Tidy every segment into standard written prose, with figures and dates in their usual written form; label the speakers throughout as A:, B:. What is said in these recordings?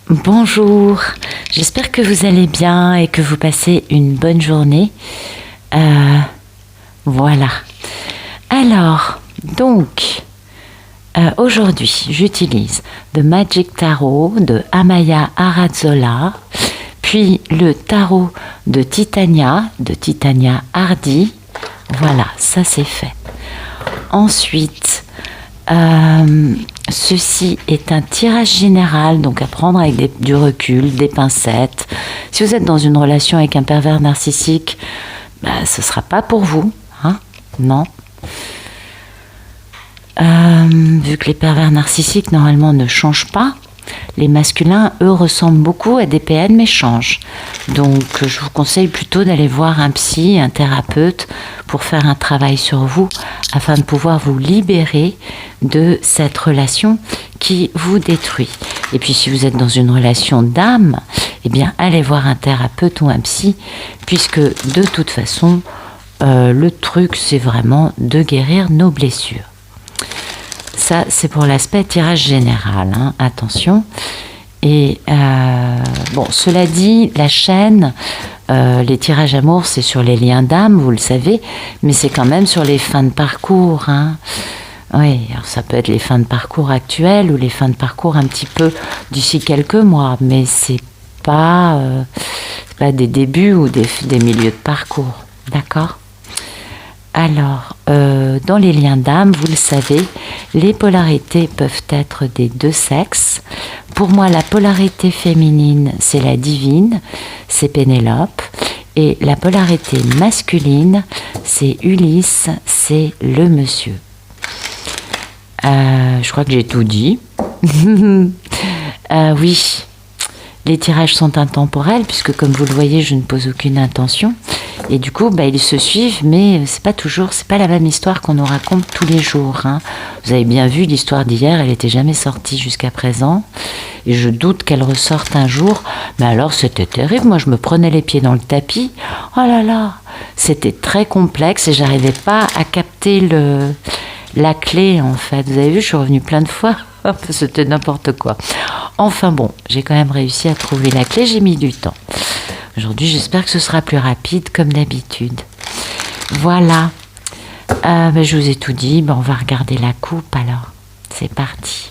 A: Bonjour, j'espère que vous allez bien et que vous passez une bonne journée. Voilà. Alors, donc, aujourd'hui, j'utilise The Magic Tarot de Amaya Arrazzola, puis le tarot de Titania Hardy. Voilà, ça c'est fait. Ensuite, ceci est un tirage général, donc à prendre avec du recul, des pincettes. Si vous êtes dans une relation avec un pervers narcissique, ce ne sera pas pour vous, hein, non. Vu que les pervers narcissiques normalement ne changent pas, les masculins, eux, ressemblent beaucoup à des PN mais changent. Donc je vous conseille plutôt d'aller voir un psy, un thérapeute pour faire un travail sur vous afin de pouvoir vous libérer de cette relation qui vous détruit. Et puis si vous êtes dans une relation d'âme, eh bien allez voir un thérapeute ou un psy, puisque de toute façon, le truc c'est vraiment de guérir nos blessures. Ça, c'est pour l'aspect tirage général, hein, attention. Et bon, cela dit, la chaîne, les tirages amour, c'est sur les liens d'âme, vous le savez, mais c'est quand même sur les fins de parcours. Hein. Oui, alors ça peut être les fins de parcours actuelles ou les fins de parcours un petit peu d'ici quelques mois, mais c'est pas des débuts ou des milieux de parcours, d'accord ? Alors, dans les liens d'âme, vous le savez, les polarités peuvent être des deux sexes. Pour moi, la polarité féminine, c'est la divine, c'est Pénélope. Et la polarité masculine, c'est Ulysse, c'est le monsieur. Je crois que j'ai tout dit. Oui, les tirages sont intemporels, puisque comme vous le voyez, je ne pose aucune intention. Et du coup, ils se suivent, mais c'est pas la même histoire qu'on nous raconte tous les jours. Hein. Vous avez bien vu, l'histoire d'hier, elle n'était jamais sortie jusqu'à présent. Et je doute qu'elle ressorte un jour. Mais alors, c'était terrible. Moi, je me prenais les pieds dans le tapis. Oh là là, c'était très complexe et j'arrivais pas à capter la clé, en fait. Vous avez vu, je suis revenue plein de fois. C'était n'importe quoi. Enfin bon, j'ai quand même réussi à trouver la clé. J'ai mis du temps. Aujourd'hui, j'espère que ce sera plus rapide, comme d'habitude. Voilà. Je vous ai tout dit. On va regarder la coupe, alors. C'est parti.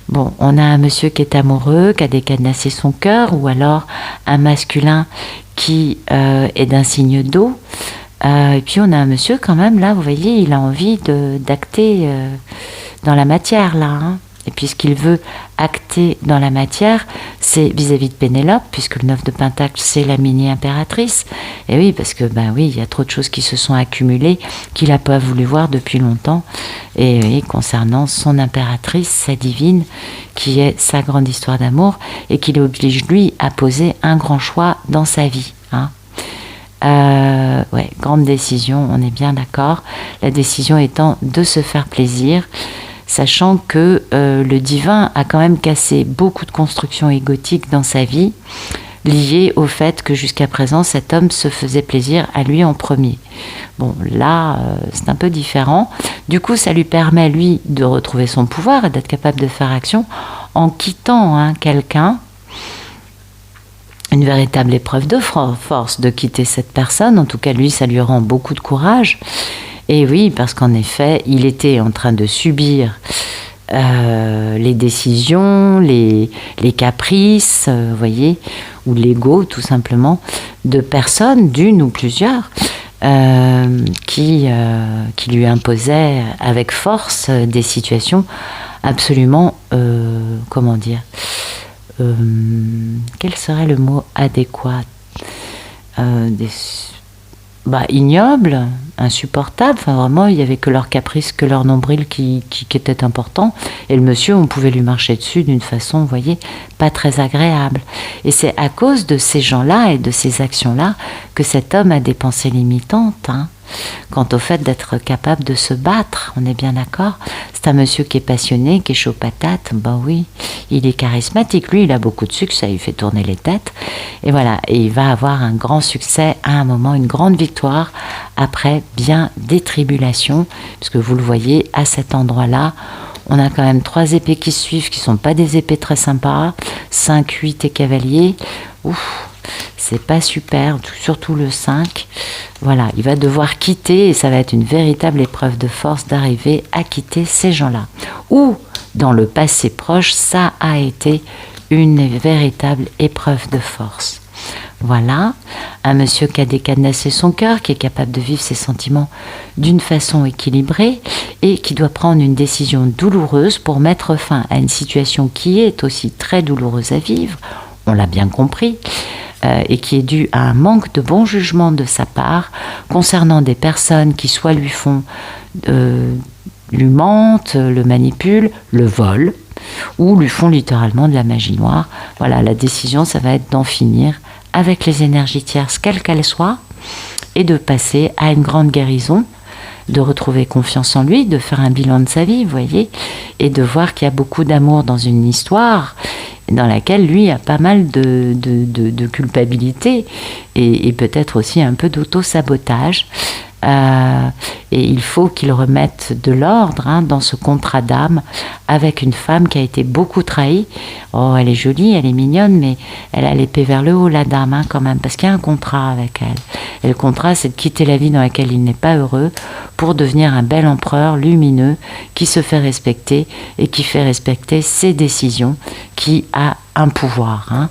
A: Bon, on a un monsieur qui est amoureux, qui a décadenassé son cœur, ou alors un masculin qui est d'un signe d'eau. Et puis, on a un monsieur, quand même, là, vous voyez, il a envie d'acter dans la matière, là, hein. Et puis ce qu'il veut acter dans la matière, c'est vis-à-vis de Pénélope, puisque le 9 de Pentacle, c'est la mini-impératrice. Et oui, parce que, oui, il y a trop de choses qui se sont accumulées, qu'il n'a pas voulu voir depuis longtemps. Et oui, concernant son impératrice, sa divine, qui est sa grande histoire d'amour, et qui l'oblige, lui, à poser un grand choix dans sa vie. Hein. Grande décision, on est bien d'accord. La décision étant de se faire plaisir, sachant que le divin a quand même cassé beaucoup de constructions égotiques dans sa vie, liées au fait que jusqu'à présent, cet homme se faisait plaisir à lui en premier. Bon, là, c'est un peu différent. Du coup, ça lui permet, lui, de retrouver son pouvoir et d'être capable de faire action en quittant quelqu'un. Une véritable épreuve de force de quitter cette personne. En tout cas, lui, ça lui rend beaucoup de courage. Et oui, parce qu'en effet, il était en train de subir les décisions, les caprices, vous voyez, ou l'ego, tout simplement, de personnes, d'une ou plusieurs, qui lui imposaient avec force des situations absolument, quel serait le mot adéquat, ignoble, insupportable. Enfin, vraiment, il n'y avait que leur caprice, que leur nombril qui était important. Et le monsieur, on pouvait lui marcher dessus d'une façon, vous voyez, pas très agréable. Et c'est à cause de ces gens-là et de ces actions-là que cet homme a des pensées limitantes. Hein. Quant au fait d'être capable de se battre, on est bien d'accord. C'est un monsieur qui est passionné, qui est chaud patate. Oui, il est charismatique. Lui, il a beaucoup de succès, il fait tourner les têtes. Et voilà, et il va avoir un grand succès à un moment, une grande victoire, après bien des tribulations. Puisque vous le voyez, à cet endroit-là, On a quand même 3 épées qui suivent, qui sont pas des épées très sympas. 5, 8 et cavalier. Ouf, c'est pas super, surtout le 5. Voilà, il va devoir quitter et ça va être une véritable épreuve de force d'arriver à quitter ces gens-là. Ou, dans le passé proche, ça a été une véritable épreuve de force. Voilà, un monsieur qui a décadenassé son cœur, qui est capable de vivre ses sentiments d'une façon équilibrée et qui doit prendre une décision douloureuse pour mettre fin à une situation qui est aussi très douloureuse à vivre, on l'a bien compris, et qui est due à un manque de bon jugement de sa part concernant des personnes qui soit lui mentent, le manipulent, le volent, ou lui font littéralement de la magie noire. Voilà, la décision, ça va être d'en finir avec les énergies tierces, quelles qu'elles soient, et de passer à une grande guérison, de retrouver confiance en lui, de faire un bilan de sa vie, vous voyez, et de voir qu'il y a beaucoup d'amour dans une histoire dans laquelle lui a pas mal de culpabilité et peut-être aussi un peu d'auto-sabotage. Et il faut qu'il remette de l'ordre dans ce contrat d'âme avec une femme qui a été beaucoup trahie. Oh, elle est jolie, elle est mignonne, mais elle a l'épée vers le haut, la dame, quand même, parce qu'il y a un contrat avec elle. Et le contrat, c'est de quitter la vie dans laquelle il n'est pas heureux pour devenir un bel empereur lumineux qui se fait respecter et qui fait respecter ses décisions, qui a un pouvoir.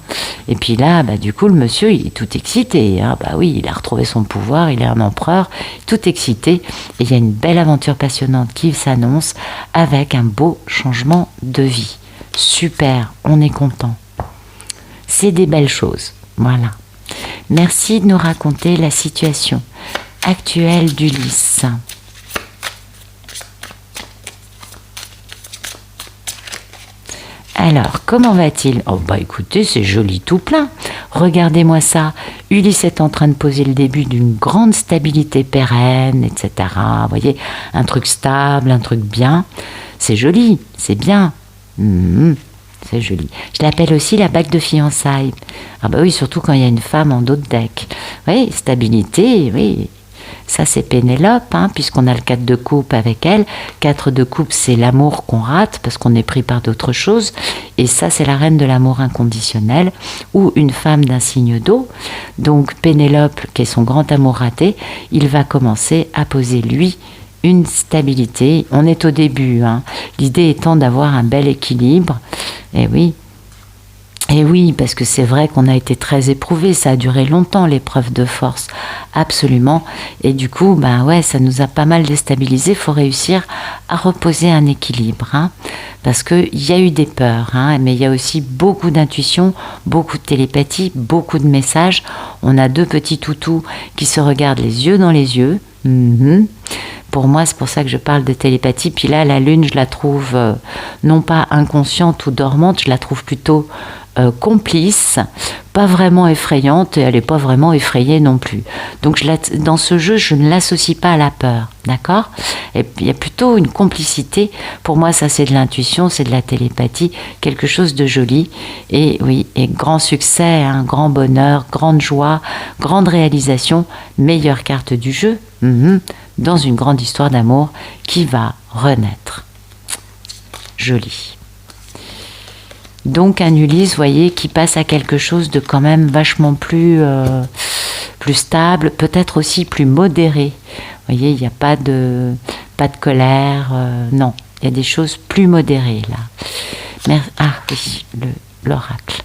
A: Et puis là, du coup, le monsieur, il est tout excité. Oui, il a retrouvé son pouvoir, il est un empereur, tout excité. Et il y a une belle aventure passionnante qui s'annonce avec un beau changement de vie. Super, on est content. C'est des belles choses. Voilà. Merci de nous raconter la situation actuelle d'Ulysse. Alors, comment va-t-il? Oh, écoutez, c'est joli tout plein. Regardez-moi ça. Ulysse est en train de poser le début d'une grande stabilité pérenne, etc. Vous voyez, un truc stable, un truc bien. C'est joli, c'est bien. C'est joli. Je l'appelle aussi la bague de fiançailles. Oui, surtout quand il y a une femme en dos de deck. Oui, stabilité, oui. Ça, c'est Pénélope, puisqu'on a le 4 de coupe avec elle. 4 de coupe, c'est l'amour qu'on rate parce qu'on est pris par d'autres choses. Et ça, c'est la reine de l'amour inconditionnel ou une femme d'un signe d'eau. Donc, Pénélope, qui est son grand amour raté, il va commencer à poser, lui, une stabilité. On est au début. L'idée étant d'avoir un bel équilibre. Et oui, parce que c'est vrai qu'on a été très éprouvés, ça a duré longtemps l'épreuve de force, absolument. Et du coup, ça nous a pas mal déstabilisés. Il faut réussir à reposer un équilibre, parce qu'il y a eu des peurs, mais il y a aussi beaucoup d'intuition, beaucoup de télépathie, beaucoup de messages. On a 2 petits toutous qui se regardent les yeux dans les yeux. Pour moi, c'est pour ça que je parle de télépathie. Puis là, la lune, je la trouve non pas inconsciente ou dormante, je la trouve plutôt complice, pas vraiment effrayante, et elle n'est pas vraiment effrayée non plus. Donc dans ce jeu, je ne l'associe pas à la peur, d'accord? Et il y a plutôt une complicité. Pour moi, ça c'est de l'intuition, c'est de la télépathie, quelque chose de joli. Et oui, et grand succès, grand bonheur, grande joie, grande réalisation, meilleure carte du jeu, dans une grande histoire d'amour qui va renaître. Joli. Donc un Ulysse, vous voyez, qui passe à quelque chose de quand même vachement plus stable, peut-être aussi plus modéré. Vous voyez, il n'y a pas de colère, non, il y a des choses plus modérées là. Oui, l'oracle.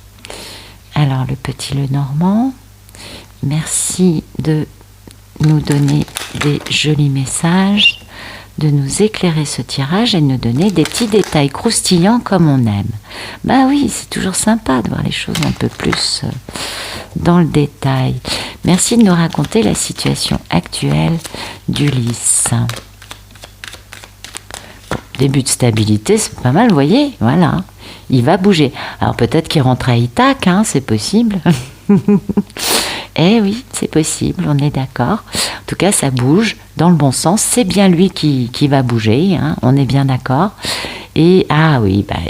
A: Alors le petit Lenormand, merci de nous donner des jolis messages, de nous éclairer ce tirage et de nous donner des petits détails croustillants comme on aime. Oui, c'est toujours sympa de voir les choses un peu plus dans le détail. Merci de nous raconter la situation actuelle d'Ulysse. Début de stabilité, c'est pas mal, vous voyez, voilà. Il va bouger. Alors peut-être qu'il rentre à Ithaque, c'est possible. Eh oui, c'est possible, on est d'accord. En tout cas, ça bouge dans le bon sens. C'est bien lui qui va bouger, on est bien d'accord. Et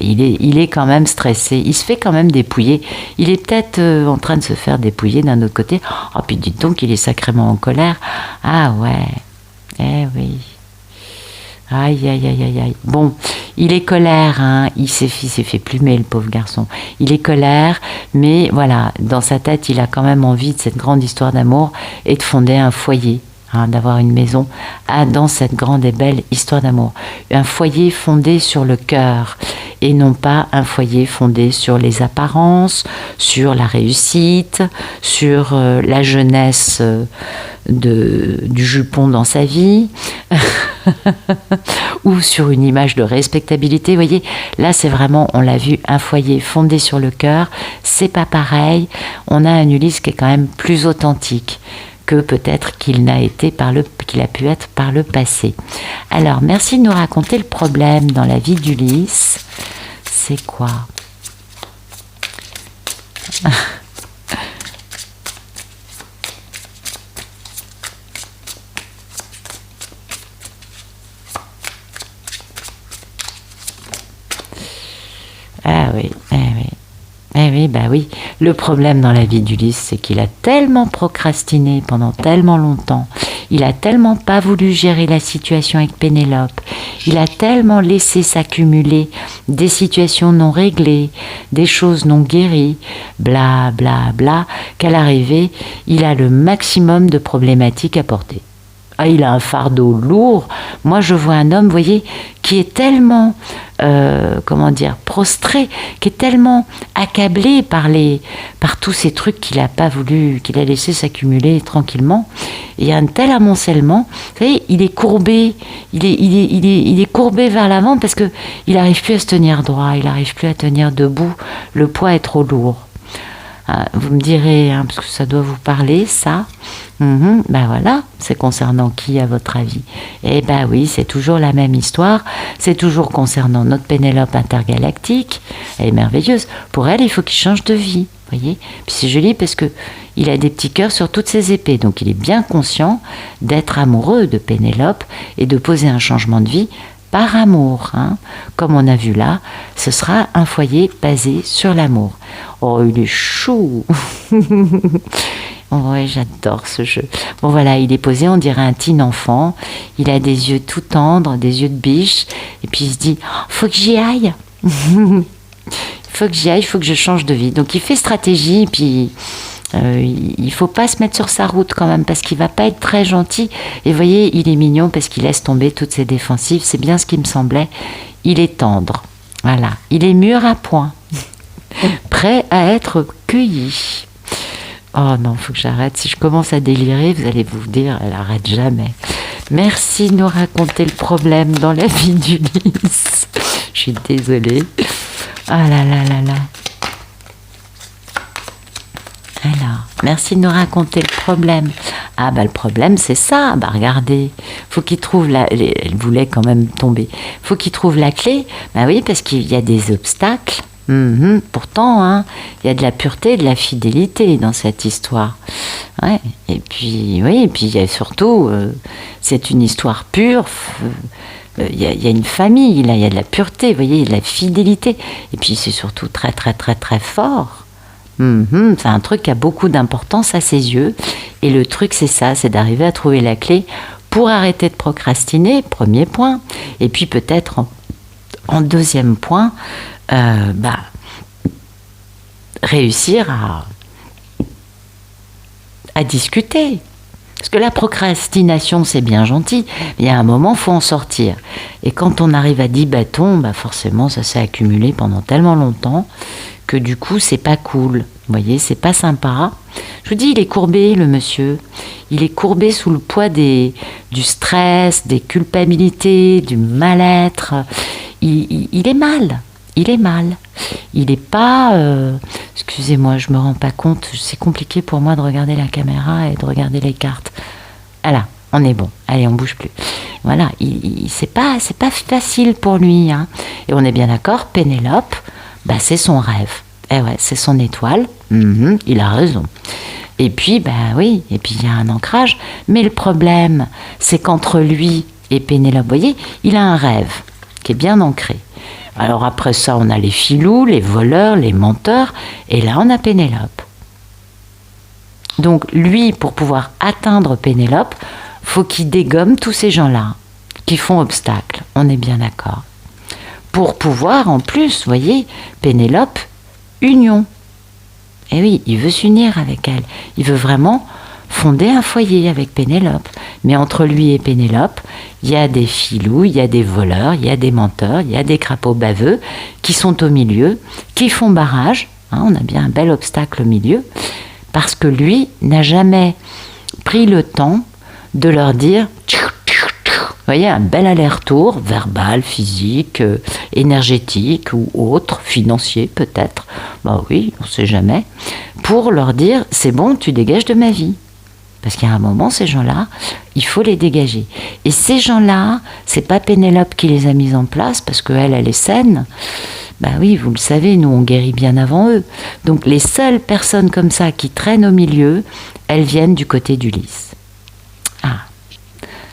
A: il est quand même stressé. Il se fait quand même dépouiller. Il est peut-être en train de se faire dépouiller d'un autre côté. Oh, puis dites donc, il est sacrément en colère. Ah ouais, eh oui. Aïe, aïe, aïe, aïe, aïe. Bon, il est colère, hein. Il s'est fait plumer, le pauvre garçon. Il est colère, mais voilà, dans sa tête, il a quand même envie de cette grande histoire d'amour et de fonder un foyer, hein, d'avoir une maison dans cette grande et belle histoire d'amour. Un foyer fondé sur le cœur et non pas un foyer fondé sur les apparences, sur la réussite, sur la jeunesse du jupon dans sa vie ou sur une image de respectabilité. Vous voyez, là c'est vraiment, on l'a vu, un foyer fondé sur le cœur. C'est pas pareil. On a un Ulysse qui est quand même plus authentique que peut-être qu'il a pu être par le passé. Alors, merci de nous raconter le problème dans la vie d'Ulysse. C'est quoi? Ah oui, eh oui. Eh oui, bah oui. Le problème dans la vie d'Ulysse, c'est qu'il a tellement procrastiné pendant tellement longtemps. Il a tellement pas voulu gérer la situation avec Pénélope. Il a tellement laissé s'accumuler des situations non réglées, des choses non guéries, bla bla bla, qu'à l'arrivée, il a le maximum de problématiques à porter. Ah, il a un fardeau lourd. Moi, je vois un homme, vous voyez, qui est tellement, prostré, qui est tellement accablé par tous ces trucs qu'il a pas voulu, qu'il a laissé s'accumuler tranquillement. Et il y a un tel amoncellement. Vous savez, il est courbé, il est courbé vers l'avant parce que il n'arrive plus à se tenir droit, il n'arrive plus à tenir debout. Le poids est trop lourd. Vous me direz, hein, parce que ça doit vous parler, ça. Ben voilà, c'est concernant qui à votre avis? Eh ben oui, c'est toujours la même histoire, c'est toujours concernant notre Pénélope intergalactique, elle est merveilleuse. Pour elle, il faut qu'il change de vie, voyez. Puis c'est joli parce que il a des petits cœurs sur toutes ses épées, donc il est bien conscient d'être amoureux de Pénélope et de poser un changement de vie par amour, hein. Comme on a vu là, ce sera un foyer basé sur l'amour. Oh, il est chou. Oh, ouais, j'adore ce jeu. Bon voilà, il est posé, on dirait un teen enfant. Il a des yeux tout tendres, des yeux de biche. Et puis il se dit, faut que j'y aille. Il faut que j'y aille, il faut que je change de vie. Donc il fait stratégie, puis il faut pas se mettre sur sa route quand même, parce qu'il va pas être très gentil. Et vous voyez, il est mignon parce qu'il laisse tomber toutes ses défensives. C'est bien ce qui me semblait. Il est tendre. Voilà. Il est mûr à point. Prêt à être cueilli. Oh non, il faut que j'arrête. Si je commence à délirer, vous allez vous dire, elle arrête jamais. Merci de nous raconter le problème dans la vie d'Ulysse. Je suis désolée. Ah là là là là. Alors, merci de nous raconter le problème. Ah bah le problème c'est ça, bah regardez, faut qu'il trouve elle voulait quand même tomber. Faut qu'il trouve la clé. Bah oui, parce qu'il y a des obstacles. Pourtant, hein, il y a de la pureté, de la fidélité dans cette histoire. Ouais. Et puis, oui, et puis il y a surtout, c'est une histoire pure. Il y a une famille, là, il y a de la pureté, vous voyez, il y a de la fidélité. Et puis c'est surtout très, très, très, très fort. C'est un truc qui a beaucoup d'importance à ses yeux. Et le truc, c'est ça, c'est d'arriver à trouver la clé pour arrêter de procrastiner, premier point. Et puis peut-être en deuxième point, réussir à discuter. Parce que la procrastination, c'est bien gentil, mais il y a un moment, il faut en sortir. Et quand on arrive à 10 bâtons, forcément, ça s'est accumulé pendant tellement longtemps que du coup, c'est pas cool. Vous voyez, c'est pas sympa. Je vous dis, il est courbé, le monsieur. Il est courbé sous le poids du stress, des culpabilités, du mal-être. Il est mal. Il est mal. Il n'est pas... excusez-moi, je me rends pas compte. C'est compliqué pour moi de regarder la caméra et de regarder les cartes. Voilà, on est bon. Allez, on bouge plus. Voilà, c'est pas facile pour lui. Hein. Et on est bien d'accord, Pénélope, c'est son rêve. Eh ouais, c'est son étoile. Il a raison. Et puis, oui, et puis il y a un ancrage. Mais le problème, c'est qu'entre lui et Pénélope, vous voyez, il a un rêve qui est bien ancré. Alors après ça, on a les filous, les voleurs, les menteurs, et là, on a Pénélope. Donc lui, pour pouvoir atteindre Pénélope, faut qu'il dégomme tous ces gens-là qui font obstacle, on est bien d'accord. Pour pouvoir, en plus, voyez, Pénélope, union. Et oui, il veut s'unir avec elle. Il veut vraiment fonder un foyer avec Pénélope. Mais entre lui et Pénélope, il y a des filous, il y a des voleurs, il y a des menteurs, il y a des crapauds baveux qui sont au milieu, qui font barrage. Hein, on a bien un bel obstacle au milieu. Parce que lui n'a jamais pris le temps de leur dire... Vous voyez, un bel aller-retour, verbal, physique, énergétique ou autre, financier peut-être, bah oui, on ne sait jamais, pour leur dire, c'est bon, tu dégages de ma vie. Parce qu'à un moment, ces gens-là, il faut les dégager. Et ces gens-là, c'est pas Pénélope qui les a mis en place, parce qu'elle, elle est saine. Bah oui, vous le savez, nous, on guérit bien avant eux. Donc les seules personnes comme ça qui traînent au milieu, elles viennent du côté d'Ulysse.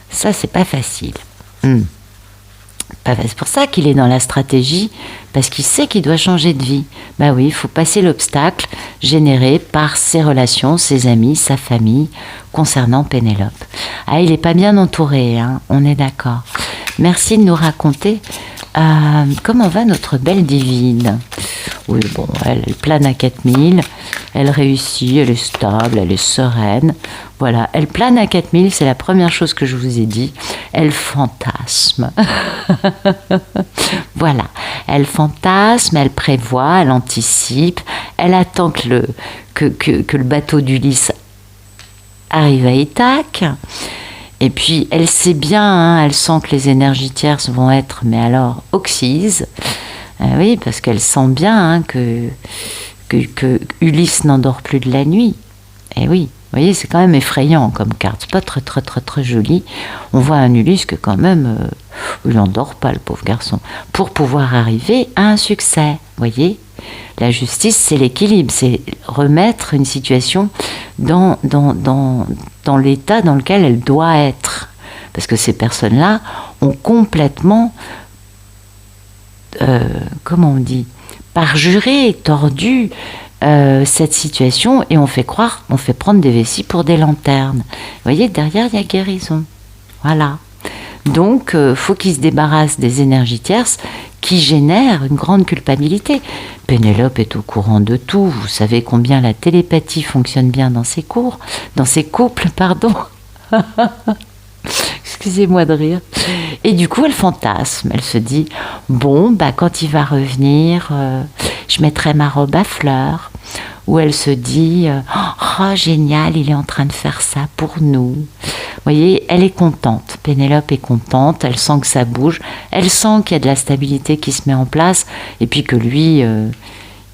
A: Ça, c'est pas facile. C'est pour ça qu'il est dans la stratégie, parce qu'il sait qu'il doit changer de vie. Ben oui, il faut passer l'obstacle généré par ses relations, ses amis, sa famille, concernant Pénélope. Ah, il n'est pas bien entouré, hein, on est d'accord. Merci de nous raconter comment va notre belle divine. Oui, bon, elle plane à 4000, elle réussit, elle est stable, elle est sereine. Voilà, elle plane à 4000, c'est la première chose que je vous ai dit. Elle fantasme. Voilà, elle fantasme, elle prévoit, elle anticipe, elle attend que le bateau d'Ulysse arrive à Ithaque. Et puis, elle sait bien, hein, elle sent que les énergies tierces vont être, mais alors, oxyses. Oui, parce qu'elle sent bien hein, que Ulysse n'endort plus de la nuit. Et oui, vous voyez, c'est quand même effrayant comme carte. C'est pas très, très, très, très joli. On voit un Ulysse que quand même, il n'endort pas, le pauvre garçon, pour pouvoir arriver à un succès. Vous voyez, la justice, c'est l'équilibre, c'est remettre une situation dans l'état dans lequel elle doit être. Parce que ces personnes-là ont complètement, comment on dit, parjuré, tordu cette situation et on fait prendre des vessies pour des lanternes. Vous voyez, derrière, il y a guérison. Voilà. Donc, faut qu'ils se débarrassent des énergies tierces qui génèrent une grande culpabilité. Pénélope est au courant de tout. Vous savez combien la télépathie fonctionne bien dans ces couples, pardon. Excusez-moi de rire. Et du coup, elle fantasme. Elle se dit, bon, bah, quand il va revenir, je mettrai ma robe à fleurs. Ou elle se dit, oh, génial, il est en train de faire ça pour nous. Vous voyez, elle est contente. Pénélope est contente. Elle sent que ça bouge. Elle sent qu'il y a de la stabilité qui se met en place. Et puis que lui,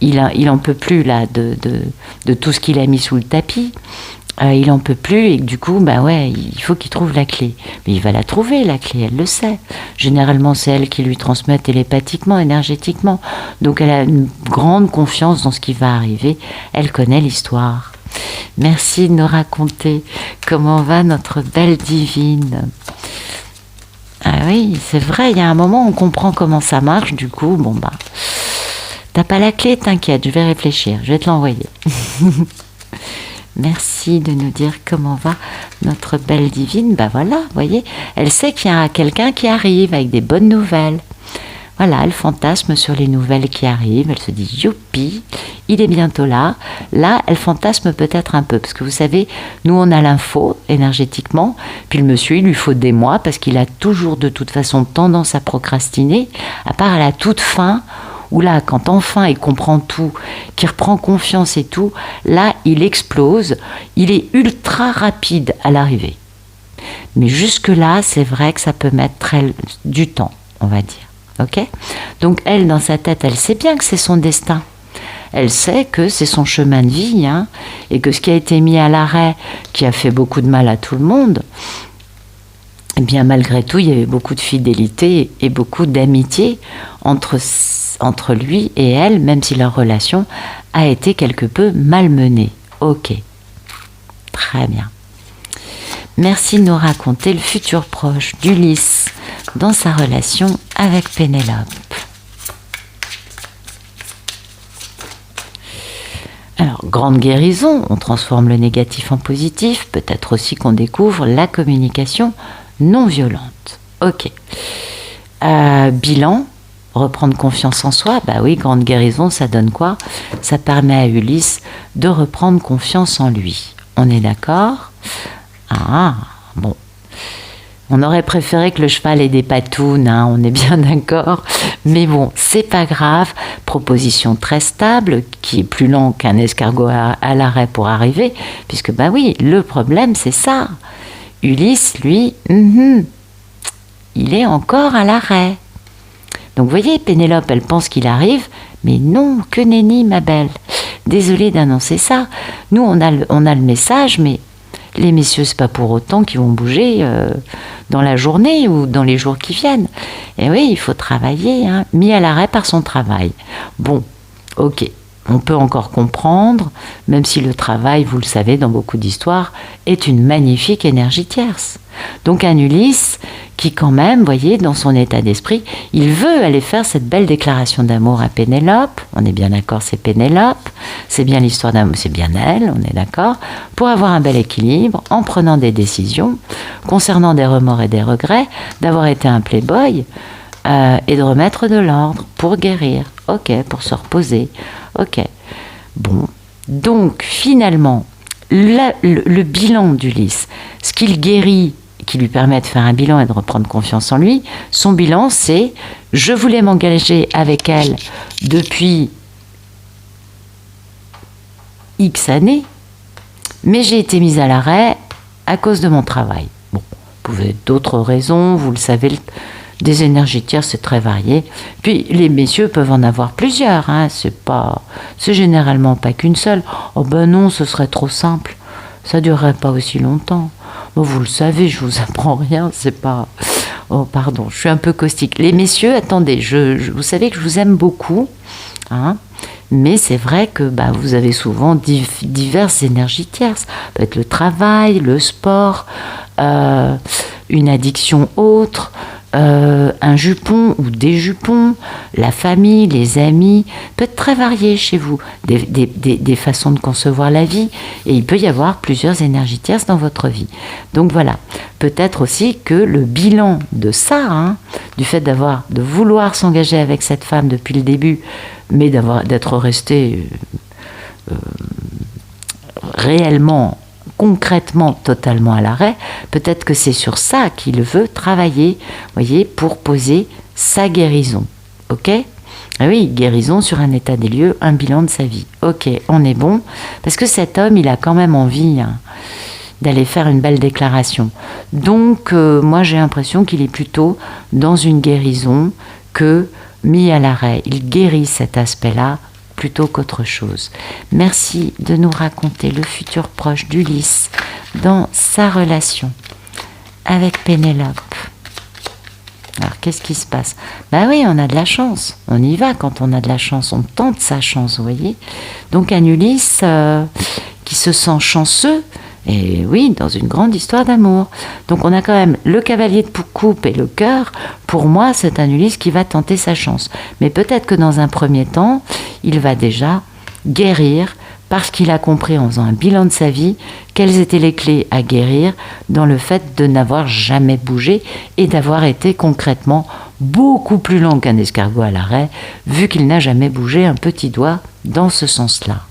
A: il en peut plus là de tout ce qu'il a mis sous le tapis. Il en peut plus et du coup, bah ouais, il faut qu'il trouve la clé. Mais il va la trouver, la clé, elle le sait. Généralement, c'est elle qui lui transmet télépathiquement, énergétiquement. Donc elle a une grande confiance dans ce qui va arriver. Elle connaît l'histoire. Merci de nous raconter comment va notre belle divine. Ah oui, c'est vrai, il y a un moment où on comprend comment ça marche, du coup, bon bah, t'as pas la clé, t'inquiète, je vais réfléchir, je vais te l'envoyer. Merci de nous dire comment va notre belle divine. Ben voilà, vous voyez, elle sait qu'il y a quelqu'un qui arrive avec des bonnes nouvelles. Voilà, elle fantasme sur les nouvelles qui arrivent. Elle se dit, youpi, il est bientôt là. Là, elle fantasme peut-être un peu. Parce que vous savez, nous, on a l'info énergétiquement. Puis le monsieur, il lui faut des mois parce qu'il a toujours de toute façon tendance à procrastiner. À part à la toute fin, où là, quand enfin il comprend tout, qu'il reprend confiance et tout, là, il explose. Il est ultra rapide à l'arrivée. Mais jusque-là, c'est vrai que ça peut mettre du temps, on va dire. Ok ? Donc elle, dans sa tête, elle sait bien que c'est son destin. Elle sait que c'est son chemin de vie, hein, et que ce qui a été mis à l'arrêt, qui a fait beaucoup de mal à tout le monde, eh bien malgré tout, il y avait beaucoup de fidélité et beaucoup d'amitié entre lui et elle, même si leur relation a été quelque peu malmenée. Ok, très bien. Merci de nous raconter le futur proche d'Ulysse dans sa relation avec Pénélope. Alors, grande guérison, on transforme le négatif en positif, peut-être aussi qu'on découvre la communication non violente. Ok. Bilan, reprendre confiance en soi. Bah oui, grande guérison, ça donne quoi? Ça permet à Ulysse de reprendre confiance en lui. On est d'accord? Ah, bon. On aurait préféré que le cheval ait des patounes, hein, on est bien d'accord. Mais bon, c'est pas grave. Proposition très stable, qui est plus lent qu'un escargot à l'arrêt pour arriver. Puisque, bah oui, le problème, c'est ça. Ulysse, lui, il est encore à l'arrêt. Donc, vous voyez, Pénélope, elle pense qu'il arrive. Mais non, que nenni, ma belle. Désolée d'annoncer ça. Nous, on a le message, mais les messieurs, c'est pas pour autant qu'ils vont bouger dans la journée ou dans les jours qui viennent. Et oui, il faut travailler, hein, mis à l'arrêt par son travail. Bon, ok, on peut encore comprendre, même si le travail, vous le savez, dans beaucoup d'histoires, est une magnifique énergie tierce. Donc un Ulysse qui quand même, voyez, dans son état d'esprit, il veut aller faire cette belle déclaration d'amour à Pénélope. On est bien d'accord, c'est Pénélope. C'est bien l'histoire d'amour, c'est bien elle, on est d'accord. Pour avoir un bel équilibre, en prenant des décisions concernant des remords et des regrets, d'avoir été un playboy et de remettre de l'ordre pour guérir. Ok, pour se reposer. Ok. Bon. Donc, finalement, le bilan d'Ulysse, ce qu'il guérit, qui lui permet de faire un bilan et de reprendre confiance en lui, son bilan, c'est « Je voulais m'engager avec elle depuis X années, mais j'ai été mise à l'arrêt à cause de mon travail. » Bon, vous pouvez d'autres raisons, vous le savez, des énergies tierces, c'est très varié. Puis, les messieurs peuvent en avoir plusieurs, hein, c'est généralement pas qu'une seule. « Oh ben non, ce serait trop simple, ça durerait pas aussi longtemps. » Bon, vous le savez, je vous apprends rien, c'est pas... Oh, pardon, je suis un peu caustique. Les messieurs, attendez, vous savez que je vous aime beaucoup, hein, mais c'est vrai que vous avez souvent diverses énergies tierces. Ça peut être le travail, le sport, une addiction autre, un jupon ou des jupons, la famille, les amis, peut être très varié chez vous, des façons de concevoir la vie, et il peut y avoir plusieurs énergies tierces dans votre vie. Donc voilà, peut-être aussi que le bilan de ça, hein, du fait de vouloir s'engager avec cette femme depuis le début, mais d'être resté réellement, concrètement, totalement à l'arrêt, peut-être que c'est sur ça qu'il veut travailler, voyez, pour poser sa guérison. Ok ? Ah oui, guérison sur un état des lieux, un bilan de sa vie. Ok, on est bon, parce que cet homme, il a quand même envie d'aller faire une belle déclaration. Donc, moi, j'ai l'impression qu'il est plutôt dans une guérison que mis à l'arrêt. Il guérit cet aspect-là plutôt qu'autre chose. Merci de nous raconter le futur proche d'Ulysse dans sa relation avec Pénélope. Alors, qu'est-ce qui se passe? Ben oui, on a de la chance. On y va quand on a de la chance. On tente sa chance, vous voyez. Donc, un Ulysse qui se sent chanceux, et oui, dans une grande histoire d'amour. Donc, on a quand même le cavalier de coupe et le cœur. Pour moi, c'est un Ulysse qui va tenter sa chance. Mais peut-être que dans un premier temps, il va déjà guérir parce qu'il a compris en faisant un bilan de sa vie quelles étaient les clés à guérir dans le fait de n'avoir jamais bougé et d'avoir été concrètement beaucoup plus lent qu'un escargot à l'arrêt, vu qu'il n'a jamais bougé un petit doigt dans ce sens-là.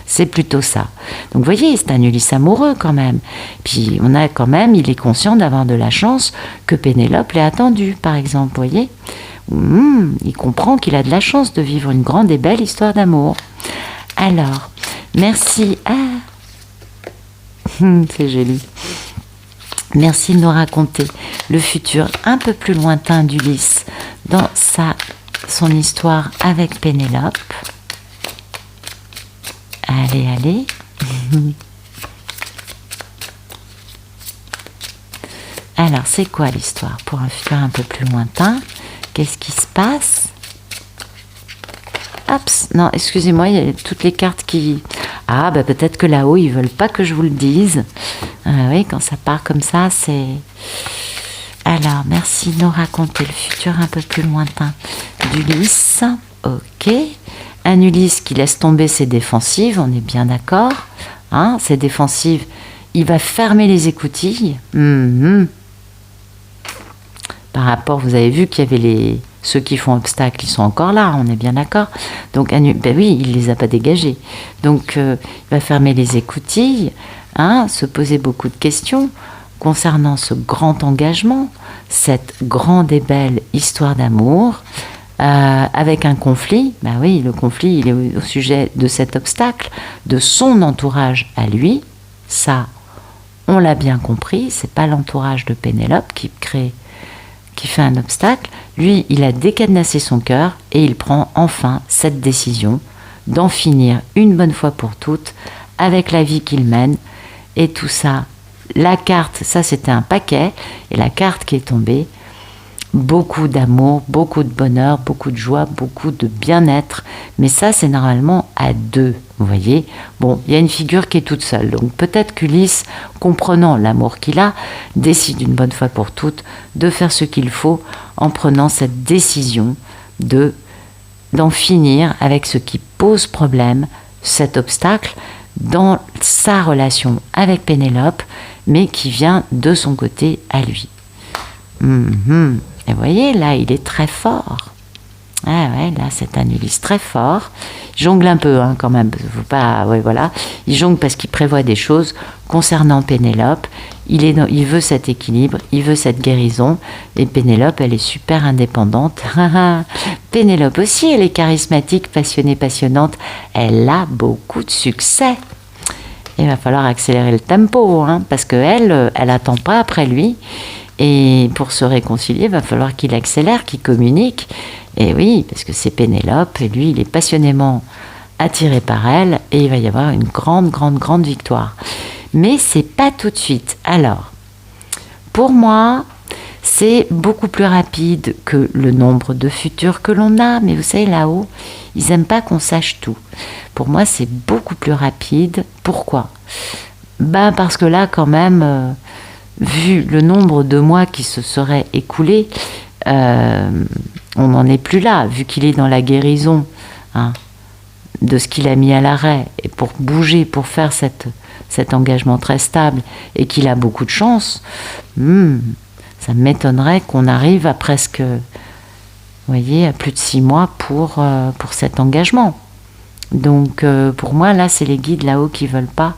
A: C'est plutôt ça. Donc vous voyez, c'est un Ulysse amoureux quand même. Puis il est conscient d'avoir de la chance que Pénélope l'ait attendu, par exemple, vous voyez. Il comprend qu'il a de la chance de vivre une grande et belle histoire d'amour. Alors, merci. C'est joli. Merci de nous raconter le futur un peu plus lointain d'Ulysse dans son histoire avec Pénélope. Allez. Alors, c'est quoi l'histoire pour un futur un peu plus lointain? Qu'est-ce qui se passe? Oups, non, excusez-moi, il y a toutes les cartes qui... Ah, peut-être que là-haut, ils veulent pas que je vous le dise. Oui, quand ça part comme ça, c'est... Alors, merci de nous raconter le futur un peu plus lointain d'Ulysse. Ok. Un Ulysse qui laisse tomber ses défensives, on est bien d'accord. Hein, ses défensives, il va fermer les écoutilles. par rapport, vous avez vu qu'il y avait ceux qui font obstacle, ils sont encore là, on est bien d'accord. Donc, ben oui, il ne les a pas dégagés. Donc, il va fermer les écoutilles, hein, se poser beaucoup de questions concernant ce grand engagement, cette grande et belle histoire d'amour, avec un conflit. Ben oui, le conflit, il est au sujet de cet obstacle, de son entourage à lui. Ça, on l'a bien compris, c'est pas l'entourage de Pénélope qui fait un obstacle. Lui, il a décadenassé son cœur et il prend enfin cette décision d'en finir une bonne fois pour toutes avec la vie qu'il mène. Et tout ça, la carte, ça c'était un paquet, et la carte qui est tombée, beaucoup d'amour, beaucoup de bonheur, beaucoup de joie, beaucoup de bien-être. Mais ça, c'est normalement à deux, vous voyez. Bon, il y a une figure qui est toute seule. Donc peut-être qu'Ulysse, comprenant l'amour qu'il a, décide une bonne fois pour toutes de faire ce qu'il faut en prenant cette décision d'en finir avec ce qui pose problème, cet obstacle, dans sa relation avec Pénélope, mais qui vient de son côté à lui. Et vous voyez, là, il est très fort. Ah ouais, là, c'est un Ulysse très fort. Il jongle un peu, hein, quand même. Faut pas, ouais, voilà. Il jongle parce qu'il prévoit des choses concernant Pénélope. Il veut cet équilibre, il veut cette guérison. Et Pénélope, elle est super indépendante. Pénélope aussi, elle est charismatique, passionnée, passionnante. Elle a beaucoup de succès. Il va falloir accélérer le tempo, hein, parce qu'elle, elle n'attend pas après lui. Et pour se réconcilier, il va falloir qu'il accélère, qu'il communique. Et oui, parce que c'est Pénélope, et lui, il est passionnément attiré par elle, et il va y avoir une grande, grande, grande victoire. Mais c'est pas tout de suite. Alors, pour moi, c'est beaucoup plus rapide que le nombre de futurs que l'on a. Mais vous savez, là-haut, ils n'aiment pas qu'on sache tout. Pour moi, c'est beaucoup plus rapide. Pourquoi ? Ben, parce que là, quand même... vu le nombre de mois qui se seraient écoulés, on n'en est plus là, vu qu'il est dans la guérison, hein, de ce qu'il a mis à l'arrêt, et pour bouger, pour faire cet engagement très stable, et qu'il a beaucoup de chance, ça m'étonnerait qu'on arrive à presque, vous voyez, à plus de 6 mois pour cet engagement. Donc pour moi, là, c'est les guides là-haut qui ne veulent pas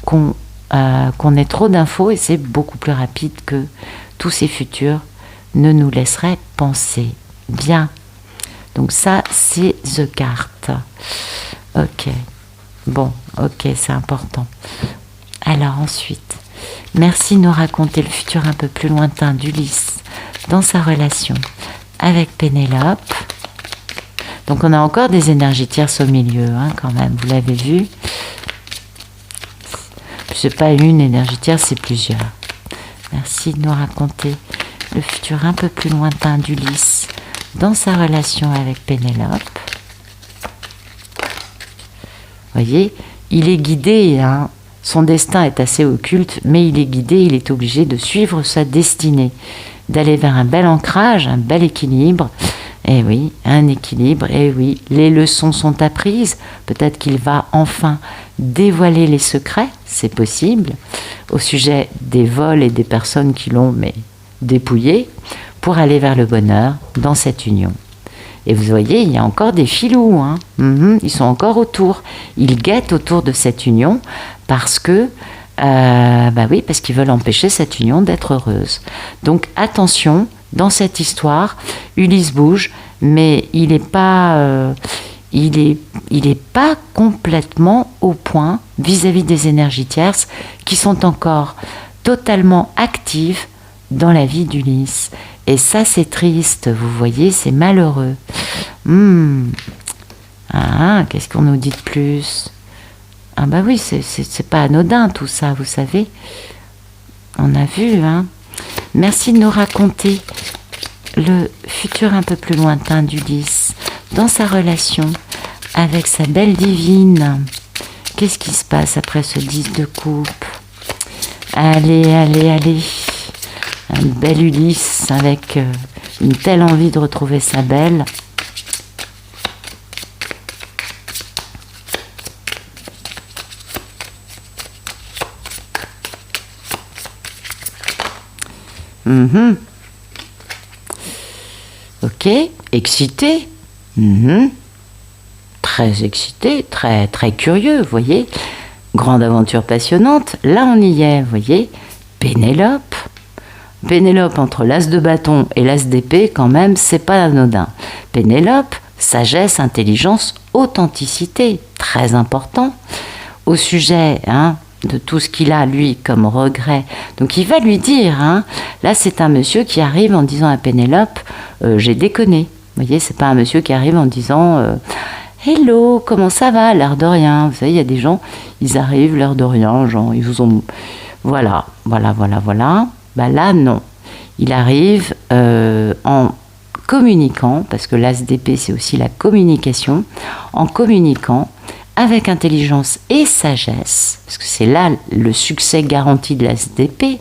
A: qu'on ait trop d'infos, et c'est beaucoup plus rapide que tous ces futurs ne nous laisseraient penser. Bien. Donc ça, c'est The Card. Ok. Bon, ok, c'est important. Alors ensuite, merci de nous raconter le futur un peu plus lointain d'Ulysse dans sa relation avec Pénélope. Donc on a encore des énergies tierces au milieu, hein, quand même, vous l'avez vu. C'est pas une énergie tierce, c'est plusieurs. Merci de nous raconter le futur un peu plus lointain d'Ulysse dans sa relation avec Pénélope. Vous voyez, il est guidé, hein. Son destin est assez occulte, mais il est guidé, il est obligé de suivre sa destinée, d'aller vers un bel ancrage, un bel équilibre. Eh oui, un équilibre, eh oui, les leçons sont apprises, peut-être qu'il va enfin dévoiler les secrets, c'est possible, au sujet des vols et des personnes qui l'ont dépouillé, pour aller vers le bonheur dans cette union. Et vous voyez, il y a encore des filous, hein. Ils sont encore autour, ils guettent autour de cette union, parce que, oui, parce qu'ils veulent empêcher cette union d'être heureuse. Donc attention, dans cette histoire, Ulysse bouge, mais il n'est pas complètement au point vis-à-vis des énergies tierces qui sont encore totalement actives dans la vie d'Ulysse. Et ça, c'est triste, vous voyez, c'est malheureux. Qu'est-ce qu'on nous dit de plus ? Ah bah oui, c'est pas anodin tout ça, vous savez. On a vu, hein. Merci de nous raconter le futur un peu plus lointain d'Ulysse dans sa relation avec sa belle divine. Qu'est-ce qui se passe après ce 10 de coupe ? Allez, allez, allez. Un bel Ulysse avec une telle envie de retrouver sa belle. Ok, excité. Mhm. Très excité, très, très curieux, vous voyez. Grande aventure passionnante. Là, on y est, vous voyez. Pénélope. Pénélope, entre l'as de bâton et l'as d'épée, quand même, c'est pas anodin. Pénélope, sagesse, intelligence, authenticité, très important. Au sujet de tout ce qu'il a, lui, comme regret. Donc il va lui dire, là c'est un monsieur qui arrive en disant à Pénélope, j'ai déconné. Vous voyez, c'est pas un monsieur qui arrive en disant, hello, comment ça va, l'air de rien. Vous savez, il y a des gens, ils arrivent, l'air de rien, genre, ils vous ont... Voilà. Bah là, non. Il arrive en communiquant, parce que l'as d'épée, c'est aussi la communication, en communiquant avec intelligence et sagesse, parce que c'est là le succès garanti de l'as d'épée,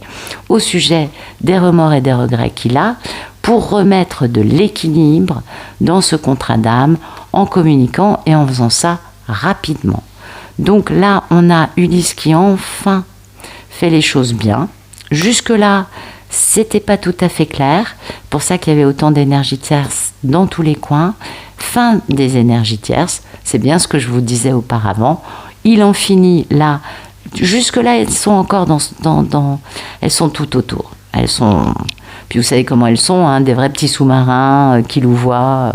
A: au sujet des remords et des regrets qu'il a, pour remettre de l'équilibre dans ce contrat d'âme, en communiquant et en faisant ça rapidement. Donc là, on a Ulysse qui enfin fait les choses bien. Jusque-là, c'était pas tout à fait clair, pour ça qu'il y avait autant d'énergie tierce dans tous les coins. Fin des énergies tierces, c'est bien ce que je vous disais auparavant. Il en finit là. Jusque-là, elles sont encore elles sont tout autour. Elles sont... Puis vous savez comment elles sont, des vrais petits sous-marins qui nous voient.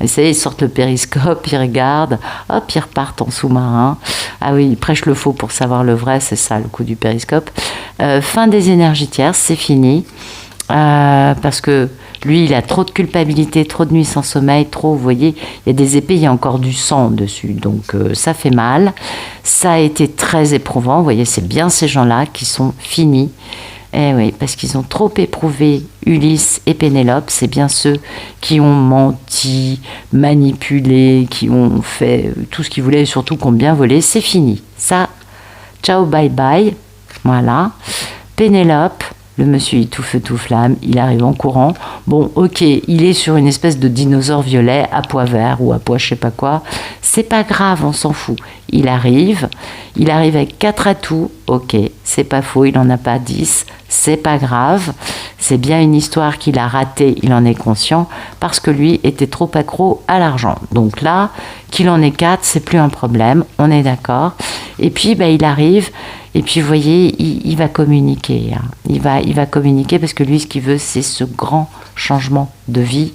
A: Vous savez, ils sortent le périscope, ils regardent, hop, ils repartent en sous-marin. Ah oui, ils prêchent le faux pour savoir le vrai, c'est ça le coup du périscope. Fin des énergies tierces, c'est fini. Parce que lui, il a trop de culpabilité, trop de nuits sans sommeil, trop, vous voyez, il y a des épées, il y a encore du sang dessus, donc ça fait mal. Ça a été très éprouvant, vous voyez, c'est bien ces gens-là qui sont finis. Eh oui, parce qu'ils ont trop éprouvé Ulysse et Pénélope, c'est bien ceux qui ont menti, manipulé, qui ont fait tout ce qu'ils voulaient et surtout qui ont bien volé, c'est fini. Ça, ciao, bye bye, voilà. Pénélope, le monsieur il tout feu tout flamme, il arrive en courant. Bon, ok, il est sur une espèce de dinosaure violet à pois vert ou à pois je sais pas quoi. C'est pas grave, on s'en fout. Il arrive avec 4 atouts, ok, c'est pas faux, il en a pas 10, c'est pas grave. C'est bien une histoire qu'il a ratée, il en est conscient, parce que lui était trop accro à l'argent. Donc là, qu'il en ait 4, c'est plus un problème, on est d'accord. Et puis, il arrive... Et puis, vous voyez, il va communiquer. Il va communiquer parce que lui, ce qu'il veut, c'est ce grand changement de vie.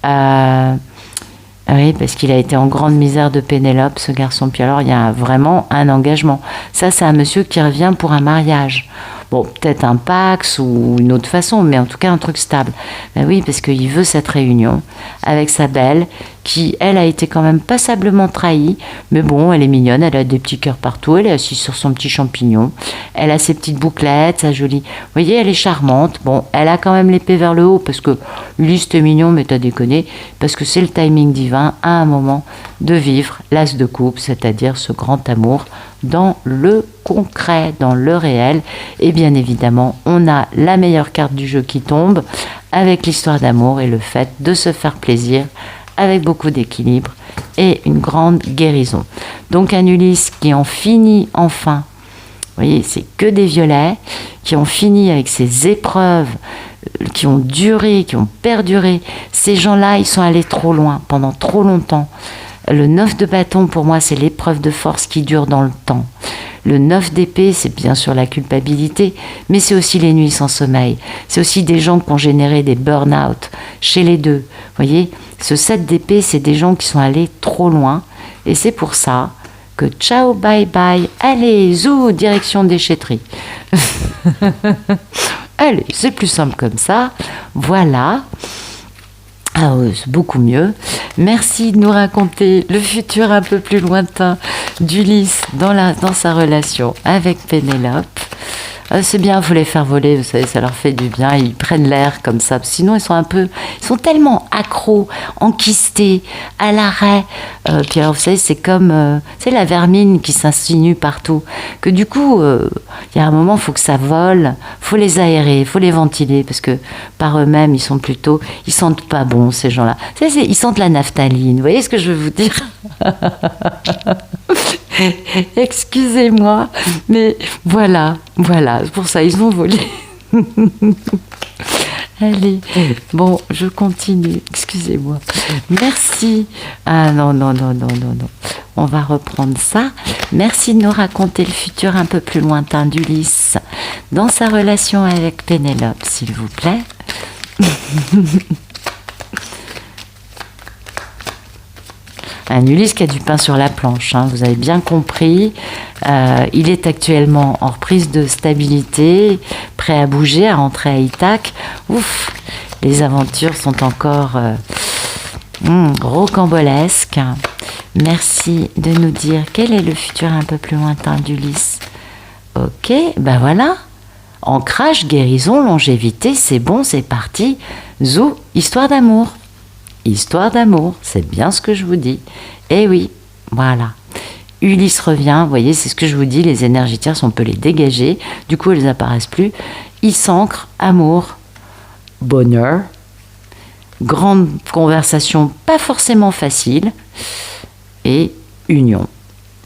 A: Oui, parce qu'il a été en grande misère de Pénélope, ce garçon. Puis alors, il y a vraiment un engagement. Ça, c'est un monsieur qui revient pour un mariage. Bon, peut-être un Pax ou une autre façon, mais en tout cas un truc stable. Ben oui, parce qu'il veut cette réunion avec sa belle, qui, elle, a été quand même passablement trahie. Mais bon, elle est mignonne, elle a des petits cœurs partout, elle est assise sur son petit champignon. Elle a ses petites bouclettes, sa jolie... Vous voyez, elle est charmante. Bon, elle a quand même l'épée vers le haut, parce que Ulysse, t'es mignon, mais t'as déconné. Parce que c'est le timing divin, à un moment, de vivre l'as de coupe, c'est-à-dire ce grand amour dans le concret, dans le réel. Et bien évidemment, on a la meilleure carte du jeu qui tombe avec l'histoire d'amour et le fait de se faire plaisir avec beaucoup d'équilibre et une grande guérison. Donc un Ulysse qui en finit enfin, vous voyez, c'est que des violets, qui ont fini avec ces épreuves qui ont duré, qui ont perduré. Ces gens-là, ils sont allés trop loin, pendant trop longtemps. Le 9 de bâton, pour moi, c'est l'épreuve de force qui dure dans le temps. Le 9 d'épée, c'est bien sûr la culpabilité, mais c'est aussi les nuits sans sommeil. C'est aussi des gens qui ont généré des burn-out chez les deux. Vous voyez, ce 7 d'épée, c'est des gens qui sont allés trop loin. Et c'est pour ça que ciao, bye bye, allez, zou, direction déchetterie. Allez, c'est plus simple comme ça. Voilà. Ah oui, c'est beaucoup mieux. Merci de nous raconter le futur un peu plus lointain d'Ulysse dans sa relation avec Pénélope. C'est bien, il faut les faire voler, vous savez, ça leur fait du bien, ils prennent l'air comme ça. Sinon, ils sont tellement accros, enquistés, à l'arrêt. Puis alors, vous savez, c'est comme, c'est la vermine qui s'insinue partout. Que du coup, il y a un moment, il faut que ça vole, il faut les aérer, il faut les ventiler, parce que par eux-mêmes, ils sentent pas bon, ces gens-là. Vous savez, ils sentent la naphtaline, vous voyez ce que je veux vous dire? Excusez-moi, mais voilà, c'est pour ça ils ont volé. Allez, bon, je continue, excusez-moi. Merci. Ah non, non, non, non, non, non. On va reprendre ça. Merci de nous raconter le futur un peu plus lointain d'Ulysse dans sa relation avec Pénélope, s'il vous plaît. Un Ulysse qui a du pain sur la planche, hein, vous avez bien compris. Il est actuellement en reprise de stabilité, prêt à bouger, à rentrer à Ithaque. Ouf, les aventures sont encore rocambolesques. Merci de nous dire quel est le futur un peu plus lointain d'Ulysse. Ok, ben voilà. Ancrage, guérison, longévité, c'est bon, c'est parti. Zou, histoire d'amour. Histoire d'amour, c'est bien ce que je vous dis. Eh oui, voilà. Ulysse revient, vous voyez, c'est ce que je vous dis, les énergies tierces, on peut les dégager, du coup elles n'apparaissent plus. Il s'ancre, amour, bonheur, grande conversation, pas forcément facile, et union.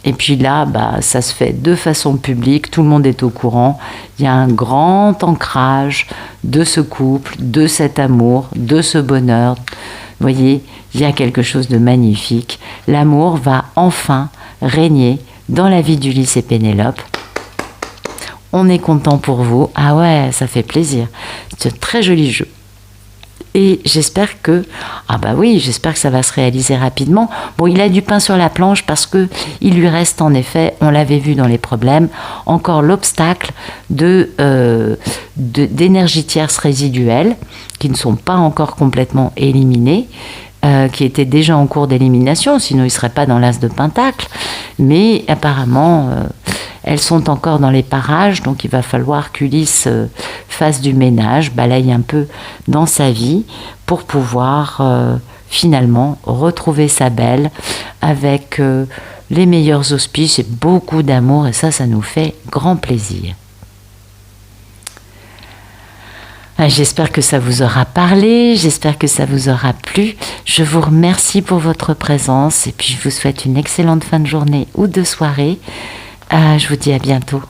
A: Et puis là, bah, ça se fait de façon publique, tout le monde est au courant. Il y a un grand ancrage de ce couple, de cet amour, de ce bonheur. Vous voyez, il y a quelque chose de magnifique. L'amour va enfin régner dans la vie d'Ulysse et Pénélope. On est content pour vous. Ah ouais, ça fait plaisir. C'est un très joli jeu. Et j'espère que, j'espère que ça va se réaliser rapidement. Bon, il a du pain sur la planche parce que il lui reste en effet, on l'avait vu dans les problèmes, encore l'obstacle d'énergie tierce résiduelle qui ne sont pas encore complètement éliminées, qui étaient déjà en cours d'élimination, sinon il ne serait pas dans l'as de Pentacle. Mais apparemment, elles sont encore dans les parages, donc il va falloir qu'Ulysse fasse du ménage, balaye un peu dans sa vie pour pouvoir finalement retrouver sa belle avec les meilleurs auspices et beaucoup d'amour, et ça nous fait grand plaisir. J'espère que ça vous aura parlé, j'espère que ça vous aura plu. Je vous remercie pour votre présence et puis je vous souhaite une excellente fin de journée ou de soirée. Je vous dis à bientôt.